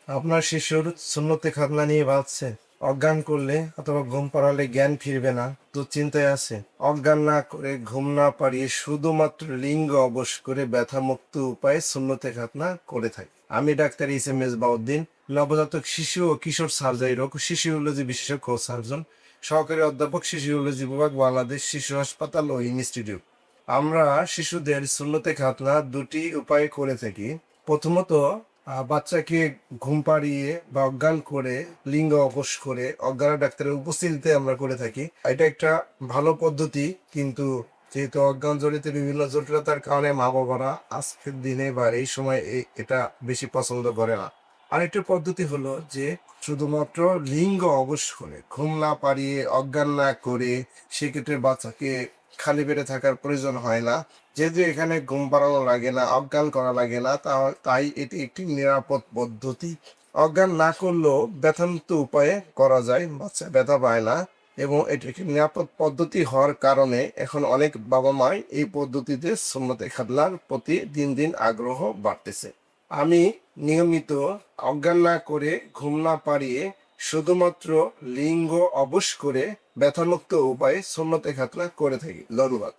আপনার শিশুর সুন্নতে খাতনা নিয়ে ভাবছে? অজ্ঞান করলে অথবা ঘুম পাড়ালে জ্ঞান ফিরবে না, দুশ্চিন্তায় আছে? অজ্ঞান না করে, ঘুম না পাড়িয়ে শুধুমাত্র লিঙ্গ অবশ করে ব্যথামুক্ত উপায়ে সুন্নতে খাতনা করে থাকে। আমি ডাক্তার ইসএম মেজবাউদ্দিন, নবজাতক শিশু ও কিশোর সার্জারি রোগ শিশুরোলজি বিশেষজ্ঞ ও সার্জন, সহকারী অধ্যাপক, শিশুরোলজি বিভাগ, বাংলাদেশ শিশু হাসপাতাল ও ইনস্টিটিউট। আমরা শিশুদের সুন্নতে খাতনা দুটি উপায়ে করে থাকি। প্রথমত, বাচ্চাকে ঘুম পাড়িয়ে বা অজ্ঞান করে, লিঙ্গ অবশ করে অজ্ঞান ডাক্তারের উপস্থিতিতে আমরা করে থাকি। এটা একটা ভালো পদ্ধতি, কিন্তু যেহেতু অজ্ঞান জড়িত বিভিন্ন জটিলতার কারণে মা বাবারা আজকের দিনে বা এই সময় এটা বেশি পছন্দ করে না। আরেকটা পদ্ধতি হলো যে শুধুমাত্র লিঙ্গ অবশ করে, ঘুম না পাড়িয়ে অজ্ঞান না করে, সেক্ষেত্রে বাচ্চাকে খালি পেটে থাকার প্রয়োজন হয় না। যেহেতু এখানে ঘুম পাড়ানো লাগে না, অজ্ঞান করা লাগে না, তাই এটি একটি নিরাপদ পদ্ধতি। অজ্ঞান না করলেও ব্যথামুক্ত উপায়ে করা যায়, বাচ্চা ব্যথা পায় না, এবং এটি একটি নিরাপদ পদ্ধতি হওয়ার কারণে এখন অনেক বাবা মাই এই পদ্ধতিতে সুন্নতে খাতনার প্রতি দিন দিন আগ্রহ বাড়তেছে। আমি নিয়মিত অজ্ঞান না করে, ঘুম না পাড়িয়ে, শুধুমাত্র লিঙ্গ অবশ করে ব্যথামুক্ত উপায়ে সুন্নতে খাতনা করে থাকি। ধন্যবাদ।